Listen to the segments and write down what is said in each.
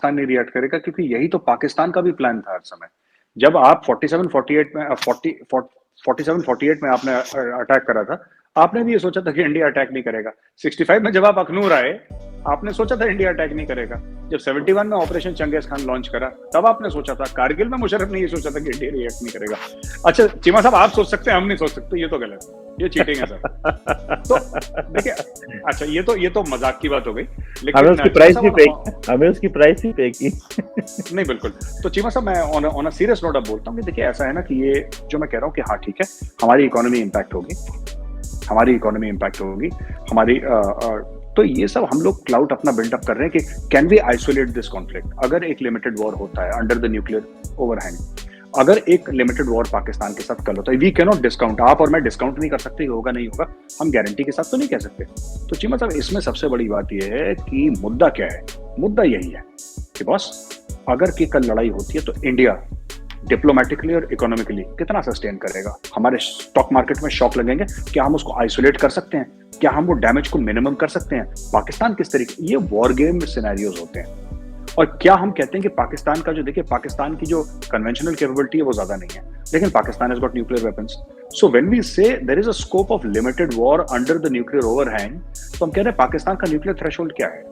पाकिस्तान नहीं रिएक्ट करेगा, क्योंकि यही तो पाकिस्तान का भी प्लान था हर समय। जब आप 47-48 में 47-48 में आपने अटैक करा था, आपने भी ये सोचा था कि इंडिया अटैक नहीं करेगा। 65 में जब आप अखनूर आए, आपने सोचा था इंडिया अटैक नहीं करेगा। जब 71 में ऑपरेशन चंगेज खान लॉन्च करा, तब आपने सोचा था। कारगिल में मुशर्रफ ने ये सोचा था कि इंडिया रिएक्ट नहीं करेगा। अच्छा चीमा साहब, आप सोच सकते हैं, हम नहीं सोच सकते, ये तो गलत है, ये चीटिंग है सर। तो देखिए, अच्छा ये तो मजाक की बात हो गई, लेकिन हमें उसकी प्राइस भी पे की नहीं बिल्कुल। तो चीमा साहब, मैं ऑन अ सीरियस नोट अब बोलता हूँ कि देखिए ऐसा है ना कि ये जो मैं कह रहा हूँ कि हाँ ठीक है, हमारी इकोनॉमी इम्पैक्ट होगी, तो ये सब हम लोग क्लाउड अपना बिल्डअप कर रहे हैं कि can we isolate this conflict. अगर एक लिमिटेड वॉर होता है अंडर द न्यूक्लियर ओवरहैंग, अगर एक लिमिटेड वॉर पाकिस्तान के साथ कल होता है, वी कैन नॉट डिस्काउंट, आप और मैं डिस्काउंट नहीं कर सकते होगा नहीं होगा, हम गारंटी के साथ तो नहीं कह सकते। तो चीमा साहब, इसमें सबसे बड़ी बात यह है कि मुद्दा क्या है। मुद्दा यही है कि बॉस, अगर की कल लड़ाई होती है तो इंडिया डिप्लोमेटिकली और इकोनॉमिकली कितना सस्टेन करेगा। हमारे स्टॉक मार्केट में शॉक लगेंगे, क्या हम उसको आइसोलेट कर सकते हैं, क्या हम वो डैमेज को मिनिमम कर सकते हैं। पाकिस्तान किस तरीके, ये वॉर गेम सिनेरियोज होते हैं। और क्या हम कहते हैं कि पाकिस्तान का जो, देखिए पाकिस्तान की जो कन्वेंशनल कैपेबिलिटी है वो ज्यादा नहीं है, लेकिन Pakistan has got nuclear weapons. So when we say there is a scope of limited war under the nuclear overhang, तो हम कह रहे हैं पाकिस्तान का न्यूक्लियर थ्रेशोल्ड क्या है।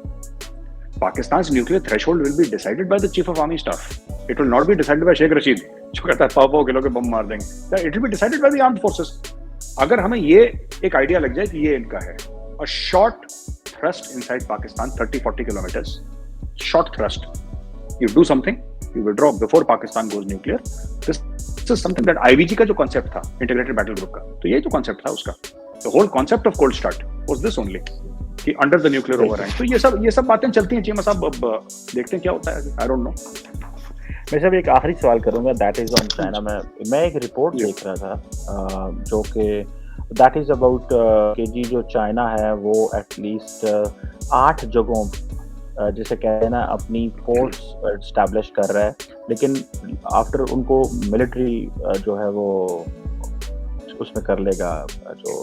Pakistan's nuclear threshold will be decided by the chief of army staff. It will not be decided by Sheikh Rashid, जो कहता है 100 किलो के बम मार देंगे। It will be decided by the armed forces. अगर हमें ये एक आइडिया लग जाए कि ये इनका है, a short thrust inside Pakistan 30-40 kilometers, short thrust, you do something, you withdraw before Pakistan goes nuclear. This is something that IBG का जो concept था, integrated battle group का, तो ये जो concept था उसका, the whole concept of cold start was this only, कि अंडर द न्यूक्लियर ओवरहैंग। तो ये सब बातें चलती हैं चीमा साहब, अब देखते हैं क्या होता है, आई डोंट नो। मैं सब एक आखिरी सवाल करूंगा, दैट इज ऑन चाइना। मैं एक रिपोर्ट देख रहा था जो कि दैट इज अबाउट कि जी जो चाइना है वो एटलीस्ट 8 जगहों जैसे कहते हैं ना अपनी फोर्स एस्टैब्लिश कर रहा है, लेकिन आफ्टर उनको मिलिट्री जो है वो उसमें कर लेगा, जो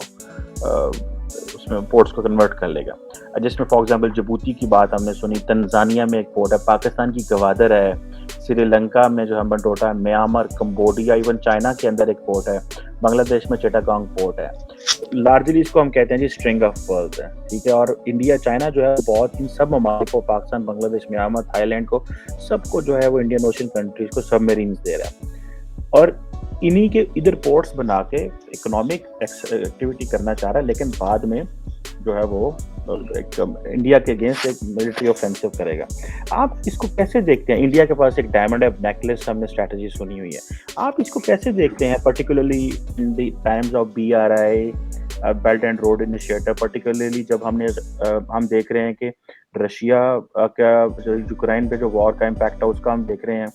उसमें पोर्ट्स को कन्वर्ट कर लेगा। जिसमें फॉर एग्जांपल जिबूती की बात हमने सुनी, तंजानिया में एक पोर्ट है, पाकिस्तान की गवादर है, श्रीलंका में जो है बंटोटा है, म्यांमार, कंबोडिया, इवन चाइना के अंदर एक पोर्ट है, बांग्लादेश में चिटागांग पोर्ट है। लार्जली इसको हम कहते हैं जी स्ट्रिंग ऑफ पर्ल्स है, ठीक है। और इंडिया चाइना जो है बहुत इन सब ममालिक को, पाकिस्तान, बांग्लादेश, म्यांमार, थाईलैंड को, सबको जो है वो इंडियन ओशन कंट्रीज को सबमरीन्स दे रहा है। और इन्हीं के इधर पोर्ट्स बना के इकोनॉमिक एक्टिविटी करना चाह रहा है, लेकिन बाद में जो है वो इंडिया के अगेंस्ट एक मिलिट्री ऑफेंसिव करेगा। आप इसको कैसे देखते हैं? इंडिया के पास एक डायमंड ऑफ नेकलेस हमने स्ट्रैटेजी सुनी हुई है, आप इसको कैसे देखते हैं, particularly in the times of BRI belt and road initiative, particularly जब हम देख रहे हैं कि रशिया का यूक्रेन पे जो वॉर का इम्पैक्ट है उसका हम देख रहे हैं,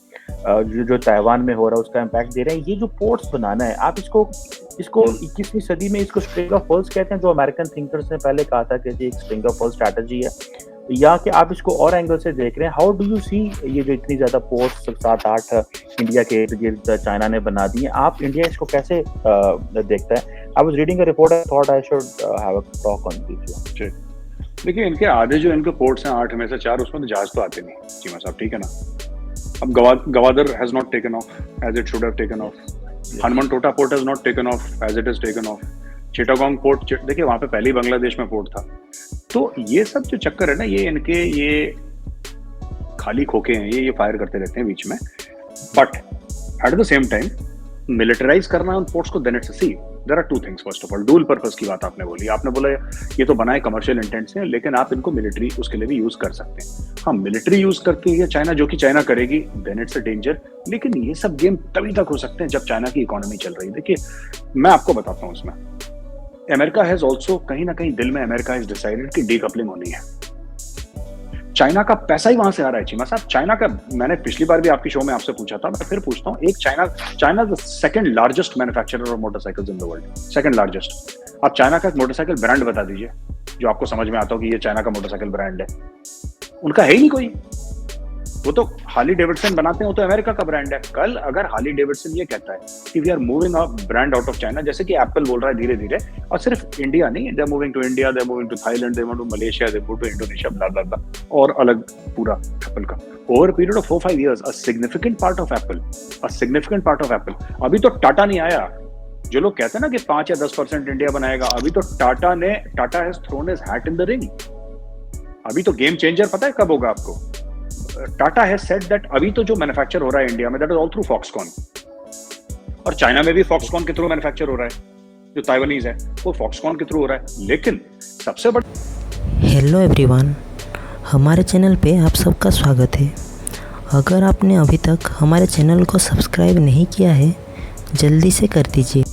जो ताइवान में हो रहा है उसका इम्पैक्ट दे रहे हैं। ये जो पोर्ट्स बनाना है, आप इसको 21वीं सदी में इसको स्ट्रिंग ऑफ पर्ल्स कहते हैं, जो अमेरिकन थिंकर्स ने पहले कहा था कि ये एक स्ट्रिंग ऑफ पर्ल्स स्ट्रैटेजी है, या कि आप इसको और एंगल से देख रहे हैं? हाउ डू यू सी ये जो इतनी ज्यादा पोर्ट्स 7-8 इंडिया के इर्द गिर्द चाइना ने बना दी है, आप इंडिया इसको कैसे देखता है? I was reading a report, I thought I should have a talk on this. देखिए, इनके आधे जो इनके पोर्ट्स हैं 8 में से 4, उसमें तो जहाज तो आते नहीं चीमा साहब, ठीक है ना। अब Gwadar has not taken off as it should have taken off, Hambantota port has not taken off as it is taken off, Chittagong port, देखिए वहां पे पहले ही बांग्लादेश में पोर्ट था। तो ये सब जो चक्कर है ना, ये इनके ये खाली खोखे हैं, ये फायर करते रहते हैं बीच में। But at the same time militarise करना उन पोर्ट्स को, then it's a sea. There are 2 things. First of all, dual purpose की बात आपने बोली, आपने बोला ये तो बनाए कमर्शियल इंटेंट से, लेकिन आप इनको मिलिट्री उसके लिए भी यूज कर सकते हैं। हाँ, मिलिट्री यूज करके ये चाइना, जो कि चाइना करेगी, देन इट्स अ डेंजर। लेकिन ये सब गेम तभी तक हो सकते हैं जब चाइना की इकोनॉमी चल रही है। देखिए, मैं आपको बताता हूँ, इसमें अमेरिका हैज ऑल्सो कहीं ना कहीं दिल में अमेरिका हैज डिसाइडेड कि डीकपलिंग होनी है। चाइना का पैसा ही वहां से आ रहा है चीमा साहब। चाइना का, मैंने पिछली बार भी आपकी शो में आपसे पूछा था, मैं फिर पूछता हूँ, एक China the second largest manufacturer of motorcycles in the world, second largest. आप चाइना का एक मोटरसाइकिल ब्रांड बता दीजिए जो आपको समझ में आता हो कि ये चाइना का मोटरसाइकिल ब्रांड है। उनका है ही नहीं कोई। वो तो हार्ली डेविडसन बनाते हैं, वो तो अमेरिका का ब्रांड है। कल अगर हार्ली डेविडसन ये कहता है कि we are moving a brand out of China, जैसे कि एप्पल बोल रहा है धीरे धीरे, और सिर्फ इंडिया नहीं, they are moving to India, they are moving to Thailand, they move to Malaysia, they move to Indonesia, blah blah blah, और अलग पूरा एप्पल का over period of 4-5 years a significant part of Apple. अभी तो टाटा नहीं आया। जो लोग कहते हैं ना कि 5 या 10% इंडिया बनाएगा, अभी तो Tata has thrown his hat in the ring. अभी तो गेम चेंजर पता है कब होगा आपको? टाटा हैज सेड दैट अभी तो जो मैन्युफैक्चर हो रहा है इंडिया में, that is all through Foxconn, और चाइना में भी फॉक्सकॉन के थ्रू मैन्युफैक्चर हो रहा है। जो ताइवानीज है वो फॉक्सकॉन के थ्रू हो रहा है। लेकिन सबसे बड़ा, हेलो एवरीवन, हमारे चैनल पे आप सबका स्वागत है। अगर आपने अभी तक हमारे चैनल को सब्सक्राइब नहीं किया है, जल्दी से कर दीजिए।